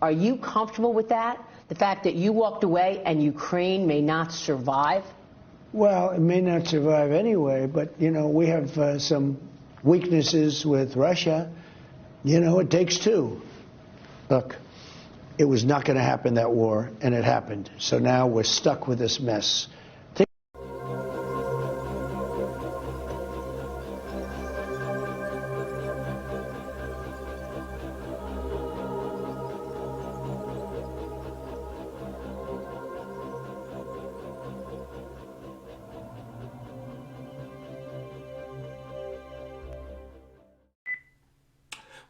Are you comfortable with that? The fact that you walked away and Ukraine may not survive? Well, it may not survive anyway, but, you know, we have some weaknesses with Russia. You know, it takes two. Look, it was not going to happen, that war, and it happened. So now we're stuck with this mess.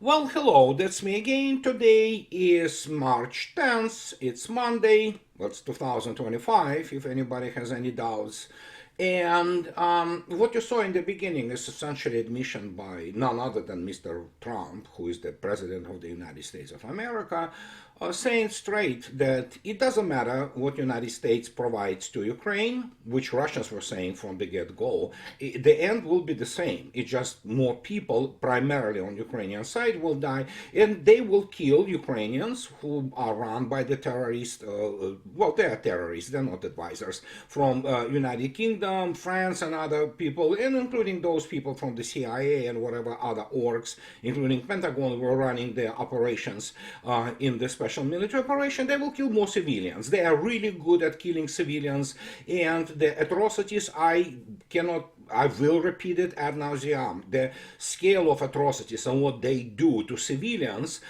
Well, hello, that's me again. Today is March 10th, it's Monday, that's 2025, if anybody has any doubts. And what you saw in the beginning is essentially admission by none other than Mr. Trump, who is the President of the United States of America, saying straight that it doesn't matter what the United States provides to Ukraine, which Russians were saying from the get-go, the end will be the same. It's just more people, primarily on the Ukrainian side, will die, and they will kill Ukrainians who are run by the terrorists, well, they are terrorists, they're not advisors, from United Kingdom, France, and other people, and including those people from the CIA and whatever other orgs, including Pentagon, who are running their operations in the special military operation. They will kill more civilians. They are really good at killing civilians, and the atrocities, I will repeat it ad nauseam. The scale of atrocities and what they do to civilians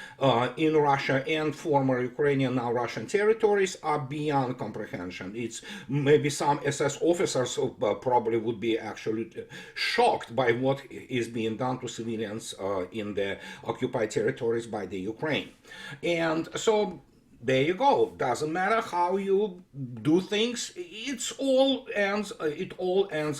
in Russia and former Ukrainian, now Russian territories are beyond comprehension. It's maybe some SS officers probably would be actually shocked by what is being done to civilians in the occupied territories by the Ukraine. And so there you go. Doesn't matter how you do things. It all ends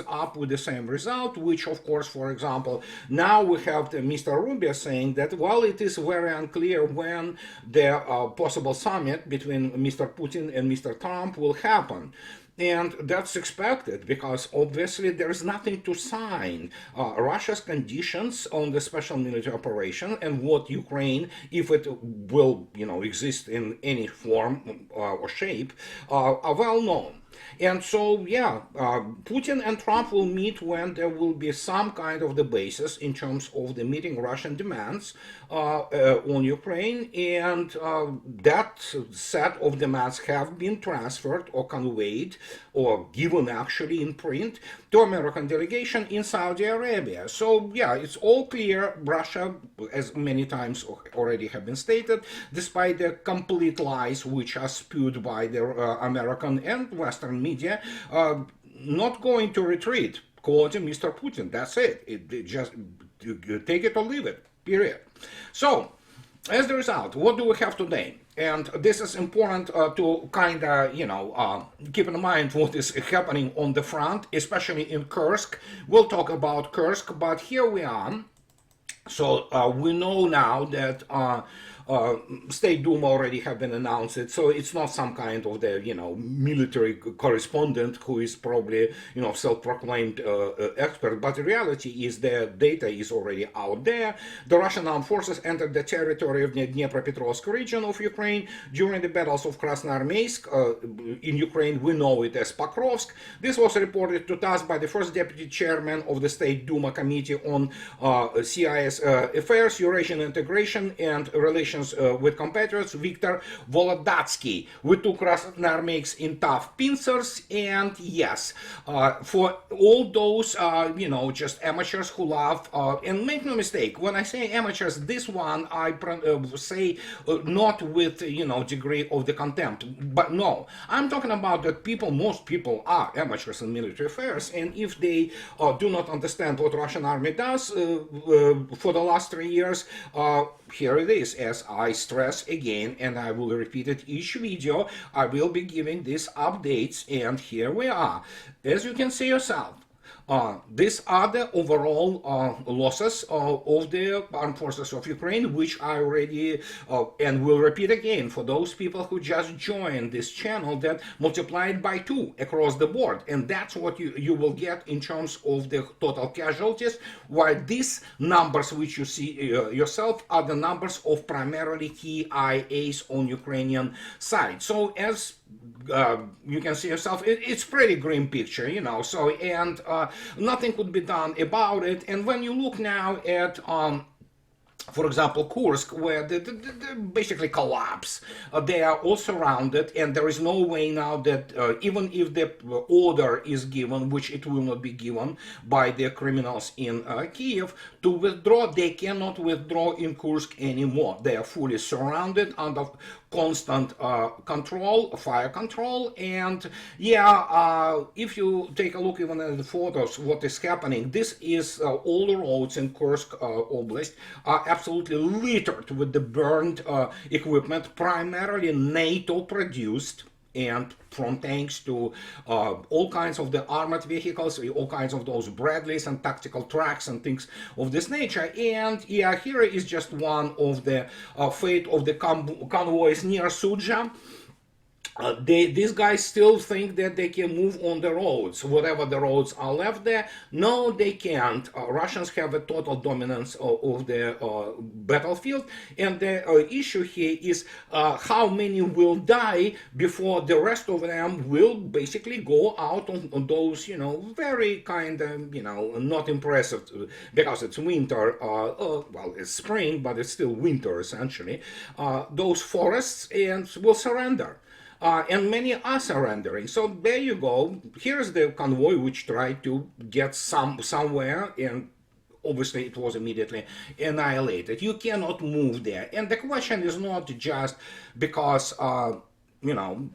up with the same result, which, of course, for example, now we have Mr. Rubio saying that, well, it is very unclear when the possible summit between Mr. Putin and Mr. Trump will happen. And that's expected because obviously there is nothing to sign. Russia's conditions on the special military operation and what Ukraine, if it will, exist in any form or shape, are well known. And so, yeah, Putin and Trump will meet when there will be some kind of the basis in terms of the meeting Russian demands on Ukraine, and that set of demands have been transferred or conveyed or given actually in print to American delegation in Saudi Arabia. So, yeah, it's all clear. Russia, as many times already have been stated, despite the complete lies which are spewed by the American and Western media, not going to retreat, quoting Mr. Putin. That's it. It just you take it or leave it, period. So, as the result, what do we have today? And this is important to kind of, keep in mind what is happening on the front, especially in Kursk. We'll talk about Kursk, but here we are. So we know now that State Duma already have been announced it, so it's not some kind of the military correspondent who is probably self-proclaimed expert, but the reality is the data is already out there. The Russian armed forces entered the territory of the Dnipropetrovsk region of Ukraine during the battles of Krasnoarmeysk. In Ukraine we know it as Pokrovsk. This was reported to us by the first deputy chairman of the State Duma Committee on CIS Affairs, Eurasian Integration and Relations with compatriots, Viktor Volodatsky. We took Krasnoarmeysk in tough pincers, and yes, for all those, just amateurs who love, and make no mistake, when I say amateurs, this one I say not with, degree of the contempt, but no, I'm talking about that most people are amateurs in military affairs, and if they do not understand what Russian army does for the last 3 years, here it is. As I stress again, and I will repeat it each video, I will be giving these updates, and here we are. As you can see yourself, These are the overall losses of the armed forces of Ukraine, which I already and will repeat again for those people who just joined this channel, that multiplied by 2 across the board, and that's what you will get in terms of the total casualties, while these numbers which you see yourself are the numbers of primarily key IAs on Ukrainian side. So as you can see yourself, it's pretty grim picture, you know. So and nothing could be done about it. And when you look now at for example, Kursk, where they basically collapse. They are all surrounded, and there is no way now that even if the order is given, which it will not be given by the criminals in Kiev, to withdraw, they cannot withdraw in Kursk anymore. They are fully surrounded under constant control, fire control, and yeah, if you take a look even at the photos, what is happening, this is all the roads in Kursk Oblast are absolutely littered with the burned equipment, primarily NATO produced, and from tanks to all kinds of the armored vehicles, all kinds of those Bradleys and tactical trucks and things of this nature. And yeah, here is just one of the fate of the convoys near Sudzha. These guys still think that they can move on the roads, whatever the roads are left there. No, they can't. Russians have a total dominance of the battlefield, and the issue here is how many will die before the rest of them will basically go out on those, you know, very kind of, you know, not impressive, because it's winter, well, it's spring, but it's still winter essentially, those forests, and will surrender. And many are surrendering. So there you go. Here's the convoy which tried to get somewhere, and obviously it was immediately annihilated. You cannot move there. And the question is not just because, you know,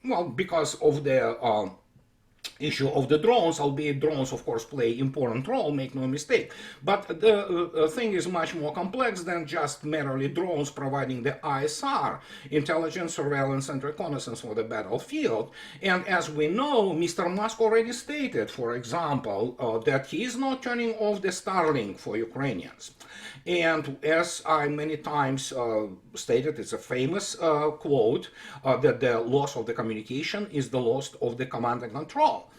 well, because of the issue of the drones, albeit drones of course play important role, make no mistake, but the thing is much more complex than just merely drones providing the ISR, intelligence, surveillance and reconnaissance for the battlefield. And as we know, Mr. Musk already stated, for example, that he is not turning off the Starlink for Ukrainians. And as I many times stated, it's a famous quote, that the loss of the communication is the loss of the command and control.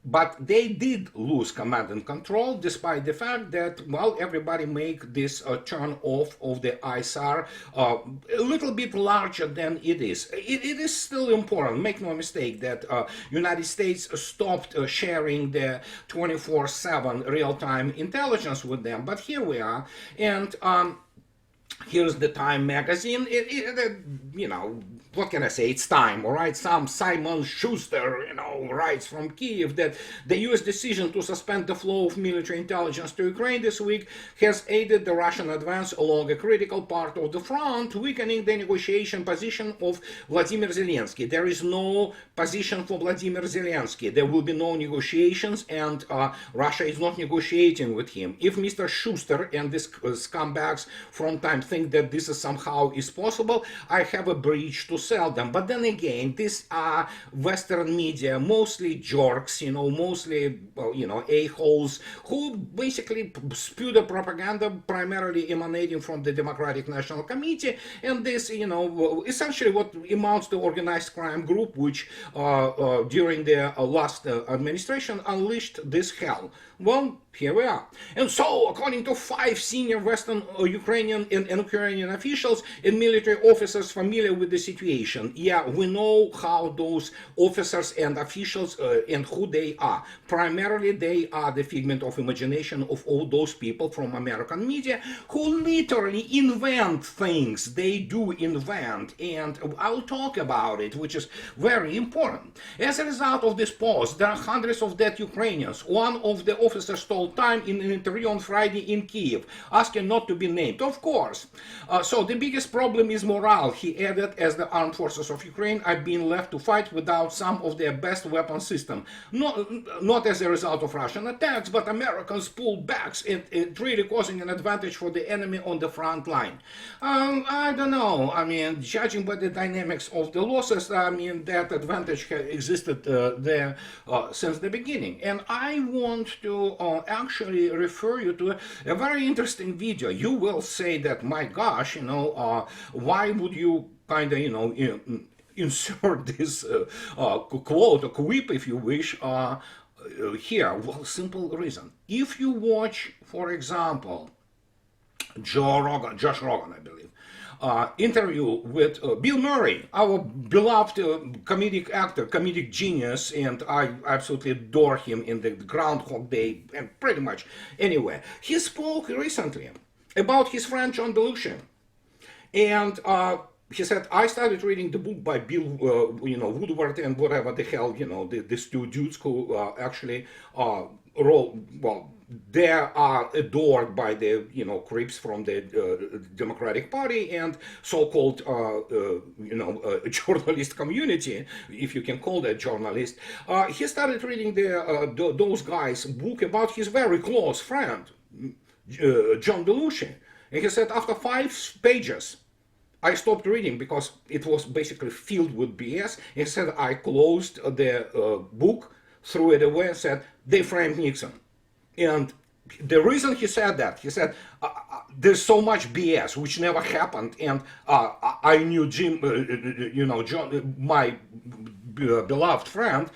But they did lose command and control, despite the fact that, well, everybody make this turn off of the ISR a little bit larger than it is. It is still important, make no mistake, that United States stopped sharing the 24/7 real-time intelligence with them. But here we are, and here's the Time magazine. You know, what can I say? It's time, all right? Some Simon Schuster, you know, writes from Kiev that the U.S. decision to suspend the flow of military intelligence to Ukraine this week has aided the Russian advance along a critical part of the front, weakening the negotiation position of Vladimir Zelensky. There is no position for Vladimir Zelensky. There will be no negotiations, and Russia is not negotiating with him. If Mr. Schuster and these scumbags from Time think that this is somehow is possible, I have a bridge to sell them. But then again, these are Western media, mostly jerks, you know, mostly, you know, a-holes, who basically spew the propaganda primarily emanating from the Democratic National Committee, and this, you know, essentially what amounts to organized crime group, which during the last administration unleashed this hell. Well, here we are. And so, according to 5 senior Western Ukrainian and Ukrainian officials and military officers familiar with the situation, yeah, we know how those officers and officials and who they are. Primarily, they are the figment of imagination of all those people from American media who literally invent things. They do invent, and I'll talk about it, which is very important. As a result of this pause, there are hundreds of dead Ukrainians. One of the officers told Time in an interview on Friday in Kiev, asking not to be named. Of course. So the biggest problem is morale, he added, as the armed forces of Ukraine are being left to fight without some of their best weapon system. Not as a result of Russian attacks, but Americans pulled back, it really causing an advantage for the enemy on the front line. I don't know. I mean, judging by the dynamics of the losses, I mean, that advantage has existed there since the beginning. And I want to actually refer you to a very interesting video. You will say that, my gosh, why would you kind of, insert this quote, or quip, if you wish, here? Well, simple reason. If you watch, for example, Josh Rogan, I believe, interview with Bill Murray, our beloved comedic actor, comedic genius, and I absolutely adore him in the Groundhog Day, and pretty much anyway. He spoke recently about his friend John Belushi, and he said, I started reading the book by Bill, Woodward and whatever the hell, these two dudes who actually wrote, well, they are adored by the, creeps from the Democratic Party and so-called, journalist community, if you can call that journalist. He started reading those guys' book about his very close friend, John Belushi. And he said, after 5 pages, I stopped reading because it was basically filled with BS. He said, I closed the book, threw it away, and said, they framed Nixon. And the reason he said that, he said, there's so much BS, which never happened, and I knew Jim, John, my beloved friend,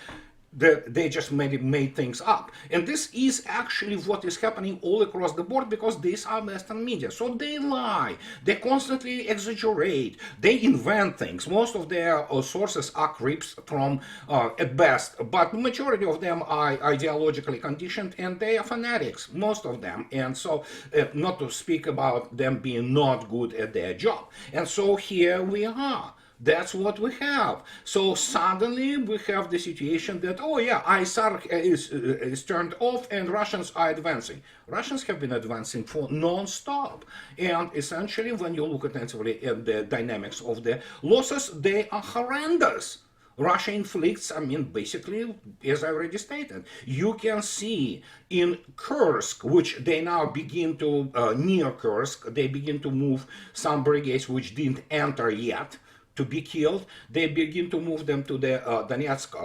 that they just made things up. And this is actually what is happening all across the board, because these are Western media. So they lie, they constantly exaggerate, they invent things. Most of their sources are creeps from, at best, but the majority of them are ideologically conditioned, and they are fanatics, most of them. And so, not to speak about them being not good at their job. And so here we are. That's what we have. So suddenly we have the situation that, oh yeah, ISAR is turned off and Russians are advancing. Russians have been advancing for non-stop. And essentially, when you look attentively at the dynamics of the losses, they are horrendous. Russia inflicts, basically, as I already stated, you can see in Kursk, which they now begin to, near Kursk, they begin to move some brigades which didn't enter yet to be killed. They begin to move them to the Donetsk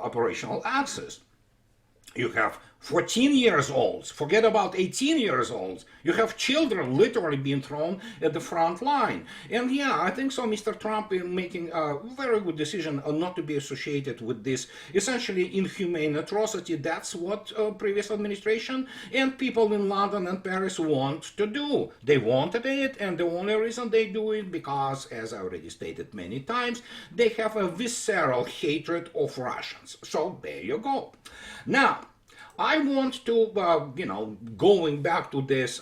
operational axis. You have 14 years olds, forget about 18 years olds. You have children literally being thrown at the front line. And yeah, I think so Mr. Trump is making a very good decision not to be associated with this essentially inhumane atrocity. That's what previous administration and people in London and Paris want to do. They wanted it, and the only reason they do it because, as I already stated many times, they have a visceral hatred of Russians. So there you go. Now, I want to, going back to this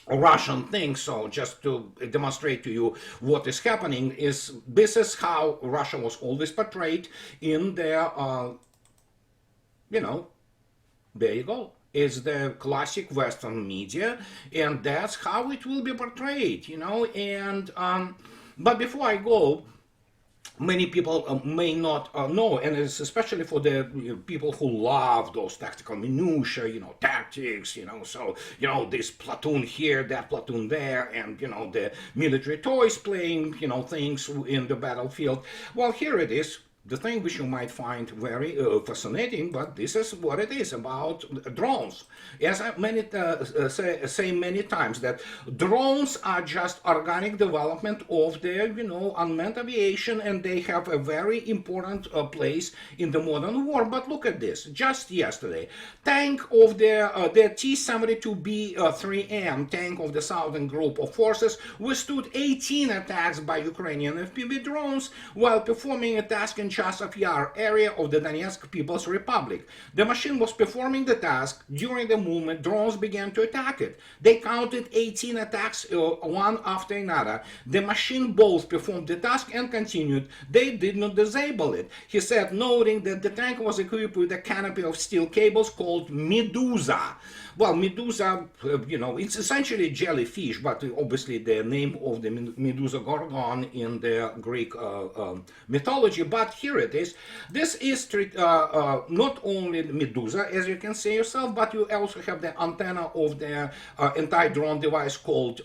Russian thing, so just to demonstrate to you what is happening, this is how Russia was always portrayed in their, there you go. It's the classic Western media, and that's how it will be portrayed, and, but before I go, many people may not know, and it's especially for the people who love those tactical minutiae, tactics, so, this platoon here, that platoon there, and, the military toys playing, things in the battlefield. Well, here it is. The thing which you might find very fascinating, but this is what it is about drones. As I say many times, that drones are just organic development of the unmanned aviation, and they have a very important place in the modern war. But look at this. Just yesterday, tank of the T-72B3M, tank of the Southern Group of Forces, withstood 18 attacks by Ukrainian FPV drones while performing a task in Chasov Yar area of the Donetsk People's Republic. The machine was performing the task. During the movement, drones began to attack it. They counted 18 attacks, one after another. The machine both performed the task and continued. They did not disable it, he said, noting that the tank was equipped with a canopy of steel cables called Medusa. Well, Medusa, it's essentially jellyfish, but obviously the name of the Medusa Gorgon in the Greek mythology. But here it is. This is not only Medusa, as you can see yourself, but you also have the antenna of the anti-drone device called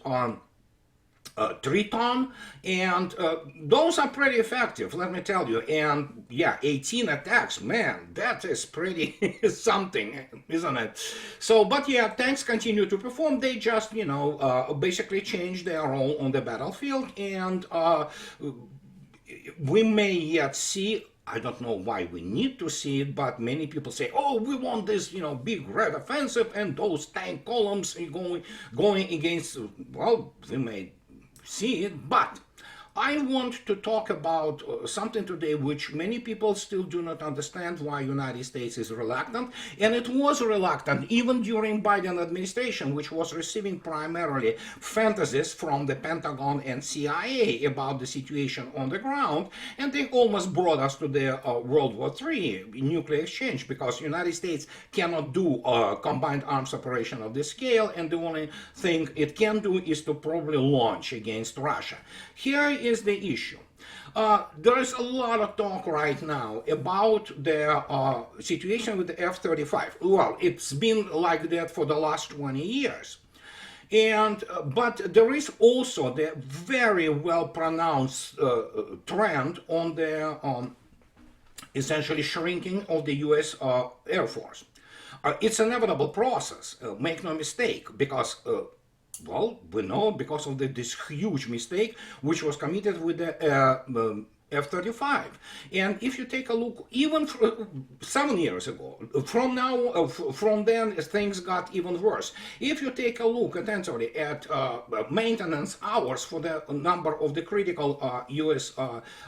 Triton, and those are pretty effective, let me tell you. And yeah, 18 attacks, man, that is pretty something, isn't it? So, but yeah, tanks continue to perform. They just, basically change their role on the battlefield, and we may yet see. I don't know why we need to see it, but many people say, oh, we want this, big red offensive, and those tank columns going against, well, we may see it, but I want to talk about something today which many people still do not understand why United States is reluctant, and it was reluctant even during Biden administration, which was receiving primarily fantasies from the Pentagon and CIA about the situation on the ground, and they almost brought us to the World War III nuclear exchange, because United States cannot do a combined arms operation of this scale, and the only thing it can do is to probably launch against Russia. Here is the issue. There is a lot of talk right now about the situation with the F-35. Well, it's been like that for the last 20 years. And but there is also the very well pronounced trend on the essentially shrinking of the U.S. Air Force. It's an inevitable process, make no mistake, because well, we know because of this huge mistake which was committed with the F-35. And if you take a look, even 7 years ago, from then things got even worse. If you take a look attentively at maintenance hours for the number of the critical U.S.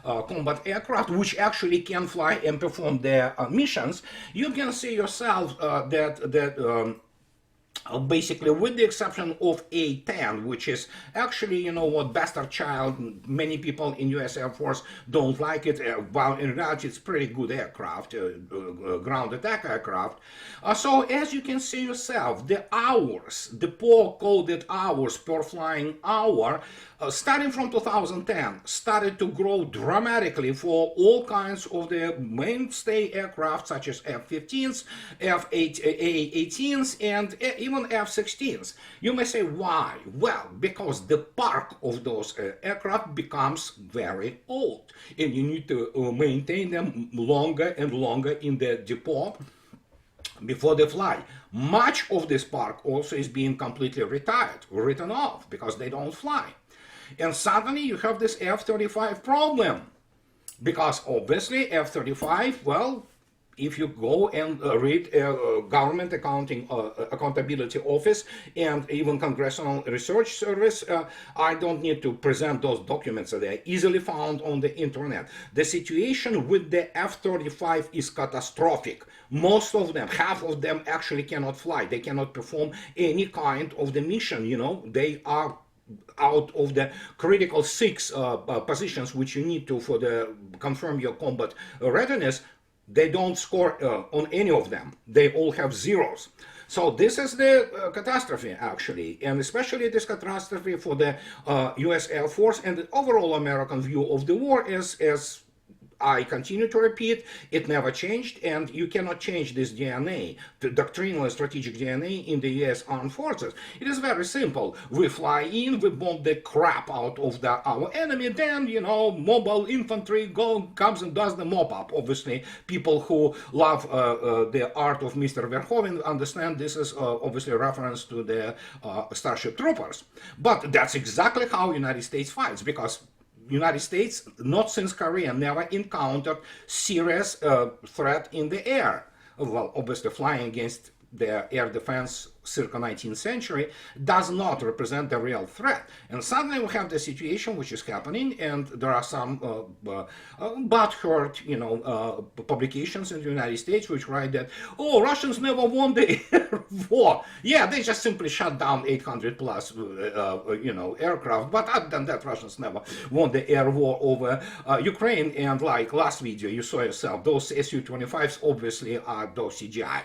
combat aircraft, which actually can fly and perform their missions, you can see yourself that basically, with the exception of A-10, which is actually, bastard child, many people in U.S. Air Force don't like it, while in reality it's pretty good aircraft, ground attack aircraft. So as you can see yourself, the hours, the poor coded hours per flying hour, starting from 2010, started to grow dramatically for all kinds of the mainstay aircraft, such as F-15s, F-18s, and even F-16s. You may say, why? Well, because the park of those aircraft becomes very old, and you need to maintain them longer and longer in the depot before they fly. Much of this park also is being completely written off, because they don't fly. And suddenly you have this F-35 problem, because obviously F-35, well, if you go and read Government Accountability Office and even Congressional Research Service, I don't need to present those documents. They are easily found on the internet. The situation with the F-35 is catastrophic. Most of them, half of them actually cannot fly. They cannot perform any kind of the mission, They are out of the critical 6 positions which you need to confirm your combat readiness. They don't score on any of them. They all have zeros. So this is the catastrophe, actually, and especially this catastrophe for the U.S. Air Force and the overall American view of the war is, as I continue to repeat, it never changed, and you cannot change this DNA, the doctrinal and strategic DNA in the U.S. Armed Forces. It is very simple. We fly in, we bomb the crap out of our enemy, then, mobile infantry comes and does the mop-up. Obviously, people who love the art of Mr. Verhoeven understand this is obviously a reference to the Starship Troopers. But that's exactly how the United States fights, because United States, not since Korea, never encountered serious threat in the air. Well, obviously flying against the air defense circa 19th century, does not represent the real threat. And suddenly we have the situation which is happening, and there are some butthurt, publications in the United States which write that, oh, Russians never won the air war. Yeah, they just simply shut down 800 plus, aircraft. But other than that, Russians never won the air war over Ukraine. And like last video, you saw yourself, those Su-25s obviously are those CGI,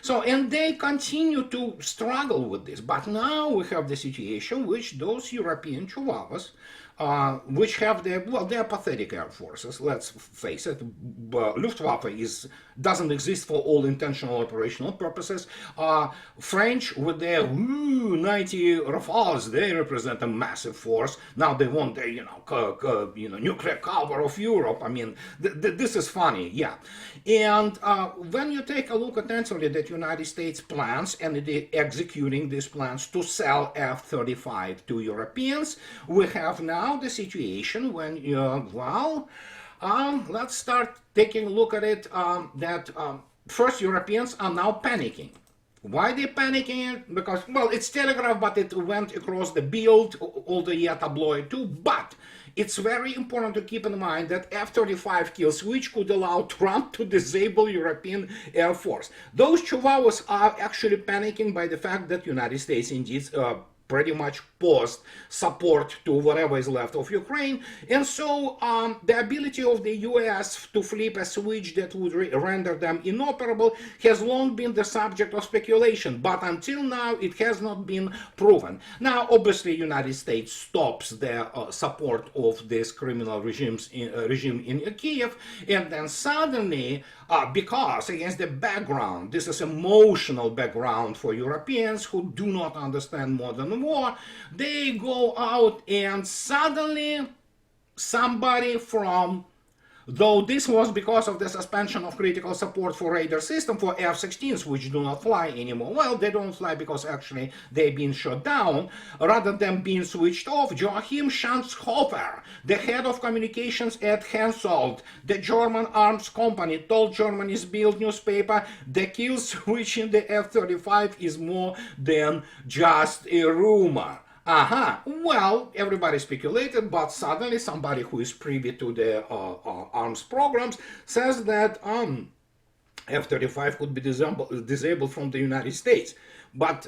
So, and they continue to struggle with this. But now we have the situation which those European chihuahuas, which have they're pathetic air forces, let's face it. Luftwaffe doesn't exist for all intentional operational purposes. French with their 90 Rafales, they represent a massive force. Now they want the nuclear cover of Europe. I mean, this is funny, yeah. And when you take a look attentively at the United States plans and executing these plans to sell F-35 to Europeans, we have now the situation when let's start taking a look at it, that first Europeans are now panicking. Why they panicking? Because, well, it's telegraphed, but it went across the Bild, all the tabloid too. But it's very important to keep in mind that F-35 kill switch could allow Trump to disable European Air Force. Those chihuahuas are actually panicking by the fact that United States indeed pretty much paused support to whatever is left of Ukraine. And so the ability of the US to flip a switch that would render them inoperable has long been the subject of speculation, but until now it has not been proven. Now, obviously, United States stops their support of this criminal regime in Kiev, and then suddenly, because against the background, this is emotional background for Europeans who do not understand modern war, they go out and suddenly somebody from, though this was because of the suspension of critical support for radar system for F-16s, which do not fly anymore. Well, they don't fly because actually they've been shut down rather than being switched off. Joachim Schanzhofer, the head of communications at Hensoldt, the German arms company, told Germany's Bild newspaper the kill switch in the F-35 is more than just a rumor. Well, everybody speculated, but suddenly somebody who is privy to the arms programs says that F-35 could be disabled from the United States. But,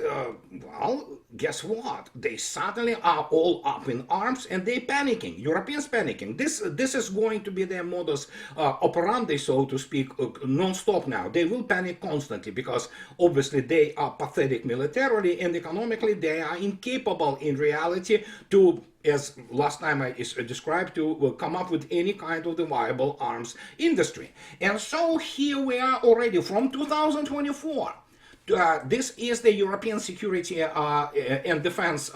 well, guess what? They suddenly are all up in arms and they're panicking. Europeans panicking. This is going to be their modus operandi, so to speak, non-stop now. They will panic constantly because obviously they are pathetic militarily and economically they are incapable in reality to, as last time I described, to come up with any kind of the viable arms industry. And so here we are already from 2024. This is the European Security and Defense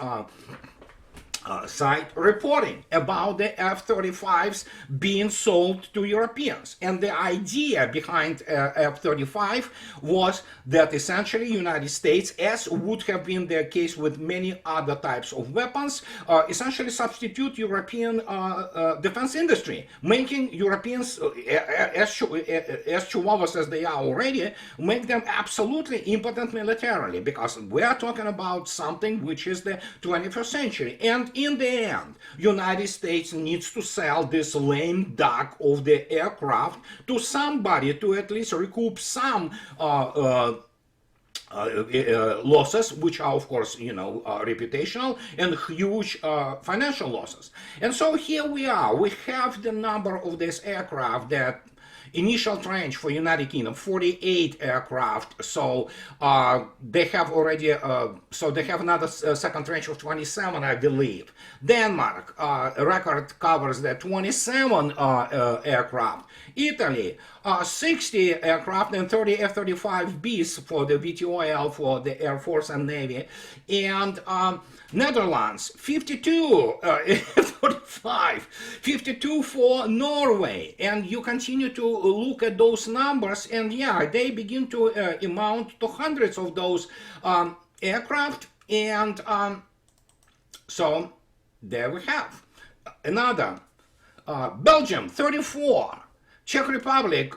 site reporting about the F-35s being sold to Europeans. And the idea behind F-35 was that essentially United States, as would have been the case with many other types of weapons, essentially substitute European defense industry, making Europeans, as chihuahuas as they are already, make them absolutely impotent militarily, because we are talking about something which is the 21st century. And in the end, United States needs to sell this lame duck of the aircraft to somebody to at least recoup some losses, which are of course, reputational and huge financial losses. And so here we are. We have the number of this aircraft that initial tranche for United Kingdom, 48 aircraft. So they have already, so they have another second tranche of 27, I believe. Denmark, record covers the 27 aircraft. Italy, 60 aircraft and 30 F-35Bs for the VTOL for the Air Force and Navy. And Netherlands, 52 F-45, 52 for Norway. And you continue to look at those numbers, and yeah, they begin to amount to hundreds of those aircraft. And so there we have another. Belgium, 34. Czech Republic,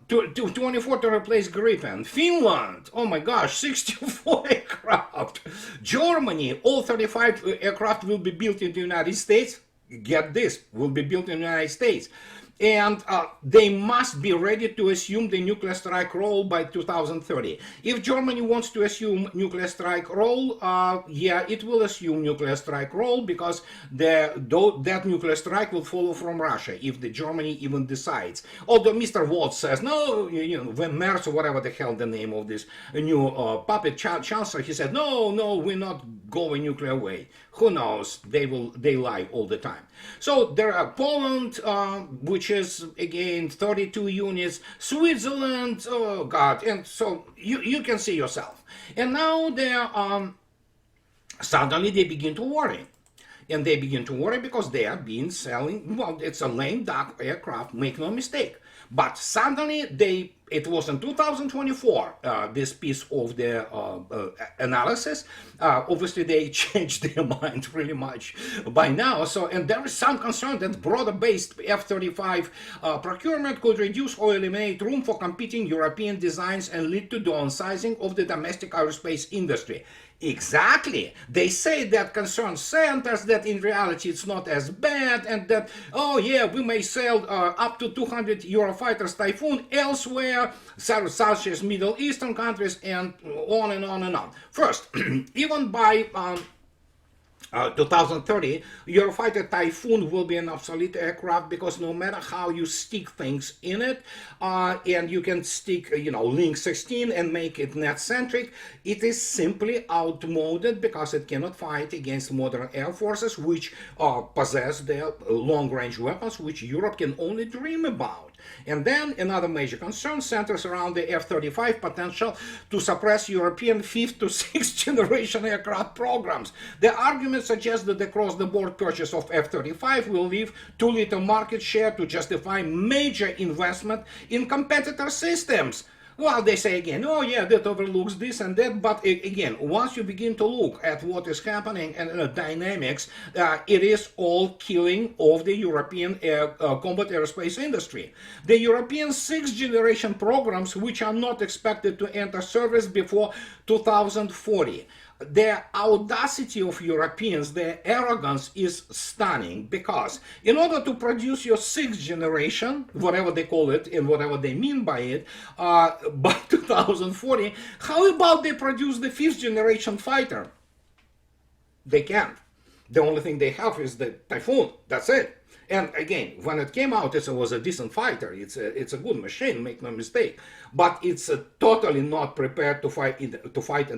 24 to replace Gripen. Finland, oh my gosh, 64 aircraft. Germany, all 35 aircraft will be built in the United States. Get this, will be built in the United States. And they must be ready to assume the nuclear strike role by 2030. If Germany wants to assume nuclear strike role, yeah, it will assume nuclear strike role because that nuclear strike will follow from Russia if the Germany even decides. Although Mr. Waltz says, no, when Merz or whatever the hell the name of this new puppet chancellor, he said, no, we're not going nuclear way. Who knows? They lie all the time. So there are Poland, which is again 32 units, Switzerland, oh God, and so you can see yourself. And now suddenly they begin to worry. And they begin to worry because they are being selling, well, it's a lame duck aircraft, make no mistake. But suddenly it was in 2024, this piece of the analysis, obviously they changed their mind really much by now. So, and there is some concern that broader-based F-35 procurement could reduce or eliminate room for competing European designs and lead to downsizing of the domestic aerospace industry. Exactly. They say that concern centers that in reality it's not as bad and that, oh yeah, we may sell up to 200 Eurofighters Typhoon elsewhere, such as Middle Eastern countries, and on and on and on. First, even by 2030, Eurofighter Typhoon will be an obsolete aircraft because no matter how you stick things in it, and you can stick, Link 16 and make it net-centric, it is simply outmoded because it cannot fight against modern air forces which possess the long-range weapons which Europe can only dream about. And then another major concern centers around the F-35 potential to suppress European 5th to 6th generation aircraft programs. The argument suggests that the across-the-board purchase of F-35 will leave too little market share to justify major investment in competitor systems. Well, they say again, oh yeah, that overlooks this and that, but again, once you begin to look at what is happening and the dynamics, it is all killing of the European combat aerospace industry. The European 6th generation programs, which are not expected to enter service before 2040. The audacity of Europeans, their arrogance is stunning because in order to produce your 6th generation, whatever they call it and whatever they mean by it, by 2040, how about they produce the 5th generation fighter? They can't. The only thing they have is the Typhoon. That's it. And again, when it came out, it was a decent fighter. It's a good machine, make no mistake. But it's totally not prepared to fight in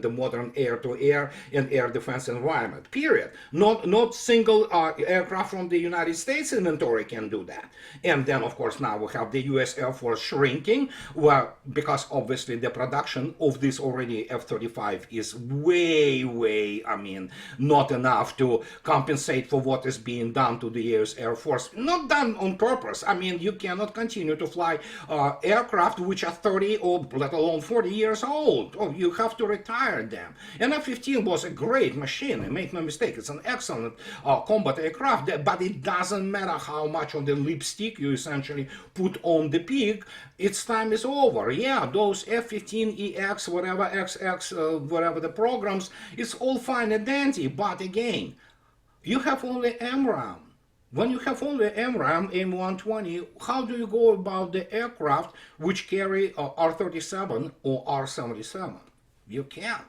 the modern air-to-air and air defense environment. Period. Not single aircraft from the United States inventory can do that. And then, of course, now we have the U.S. Air Force shrinking, well, because obviously the production of this already F-35 is way, not enough to compensate for what is being done to the U.S. Air Force. Not done on purpose. You cannot continue to fly aircraft which are 30 or let alone 40 years old. Oh, you have to retire them. And F-15 was a great machine, make no mistake. It's an excellent combat aircraft, but it doesn't matter how much of the lipstick you essentially put on the pig, its time is over. Yeah, those F-15EX, whatever, XX, whatever the programs, it's all fine and dandy, but again, you have only MRAM. When you have only MRAM, M120, how do you go about the aircraft which carry R-37 or R-77? You can't.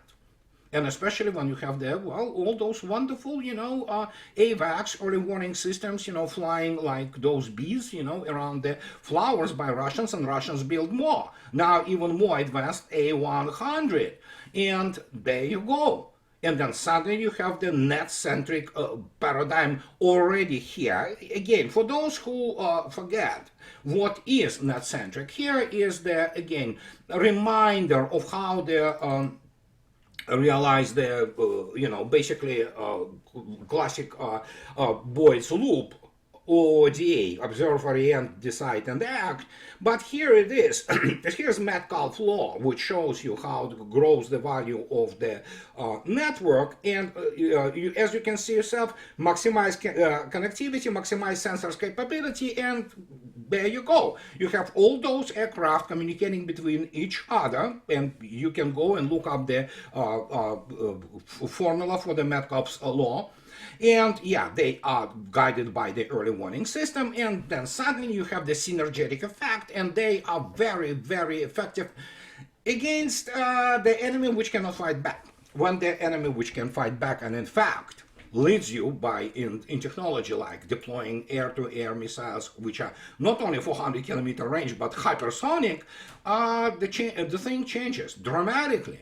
And especially when you have all those wonderful, AVACs, early warning systems, flying like those bees, around the flowers by Russians, and Russians build more. Now even more advanced A-100. And there you go. And then suddenly you have the net-centric paradigm already here. Again, for those who forget what is net-centric, here is the, again, reminder of how the realize the, basically classic Boyd's loop, ODA, observe, orient, decide, and act. But here it is. Here's Metcalfe law, which shows you how it grows the value of the network. And as you can see yourself, maximize connectivity, maximize sensors capability, and there you go. You have all those aircraft communicating between each other, and you can go and look up the formula for the Metcalfe's law. And yeah, they are guided by the early warning system, and then suddenly you have the synergetic effect, and they are very, very effective against the enemy which cannot fight back. When the enemy which can fight back, and in fact leads you by in technology like deploying air-to-air missiles which are not only 400-kilometer range but hypersonic, the thing changes dramatically.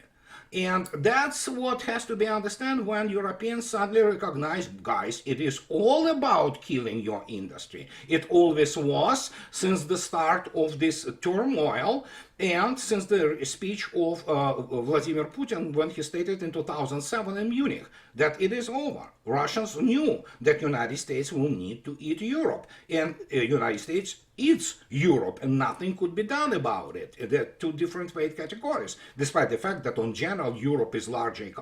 And that's what has to be understood when Europeans suddenly recognize, guys, it is all about killing your industry. It always was since the start of this turmoil, and since the speech of Vladimir Putin when he stated in 2007 in Munich that it is over. Russians knew that United States will need to eat Europe, and United States eats Europe, and nothing could be done about it. They're two different weight categories, despite the fact that in general Europe is larger,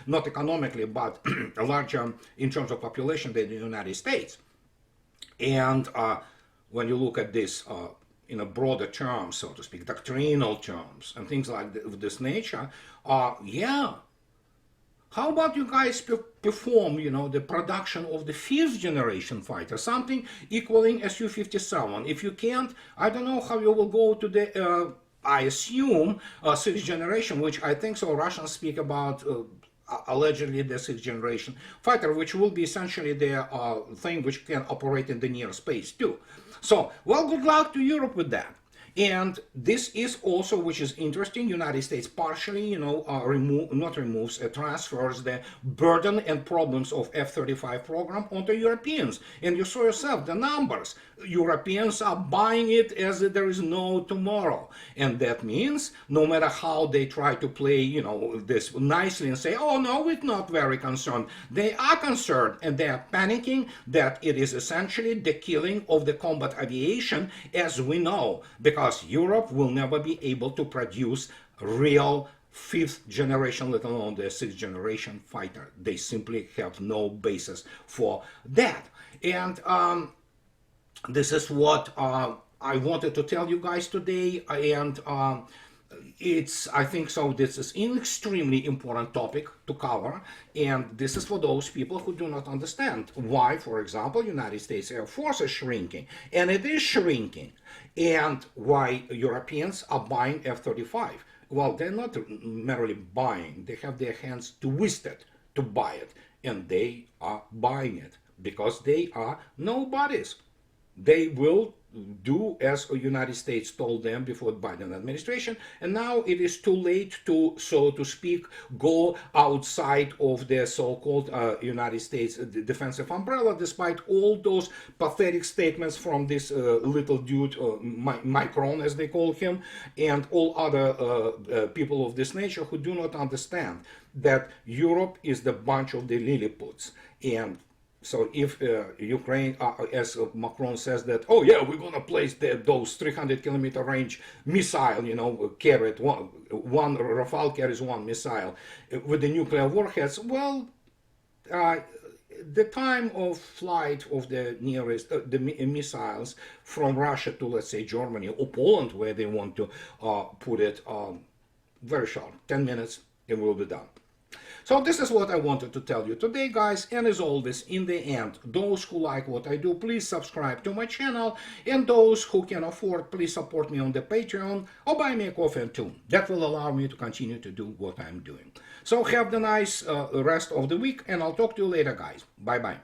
not economically, but larger in terms of population than the United States. And when you look at this in a broader terms, so to speak, doctrinal terms, and things like this nature, yeah. How about you guys perform, the production of the 5th generation fighter, something equaling Su-57? If you can't, I don't know how you will go to the, I assume, 6th generation, which I think so Russians speak about, allegedly the 6th generation fighter, which will be essentially the thing which can operate in the near space too. So, well, good luck to Europe with that. And this is also, which is interesting, United States partially, transfers the burden and problems of F-35 program onto Europeans. And you saw yourself the numbers. Europeans are buying it as if there is no tomorrow. And that means no matter how they try to play, this nicely and say, oh no, we're not very concerned. They are concerned, and they are panicking that it is essentially the killing of the combat aviation as we know, because Europe will never be able to produce real 5th generation, let alone the 6th generation fighter. They simply have no basis for that. And this is what I wanted to tell you guys today. And I think so this is an extremely important topic to cover, and this is for those people who do not understand why, for example, United States Air Force is shrinking, and it is shrinking, and why Europeans are buying F-35. Well, they're not merely buying, they have their hands twisted to buy it, and they are buying it because they are nobodies. They will do as the United States told them before the Biden administration, and now it is too late to, so to speak, go outside of the so-called United States defensive umbrella, despite all those pathetic statements from this little dude, Macron as they call him, and all other people of this nature who do not understand that Europe is the bunch of the Lilliputs. And so if Ukraine, as Macron says that, oh yeah, we're going to place those 300-kilometer range missile, carried one Rafale carries one missile with the nuclear warheads, well, the time of flight of the nearest the missiles from Russia to, let's say, Germany or Poland, where they want to put it, very short, 10 minutes, it will be done. So this is what I wanted to tell you today, guys, and as always, in the end, those who like what I do, please subscribe to my channel, and those who can afford, please support me on the Patreon or buy me a coffee and tune. That will allow me to continue to do what I'm doing. So have the nice rest of the week, and I'll talk to you later, guys. Bye-bye.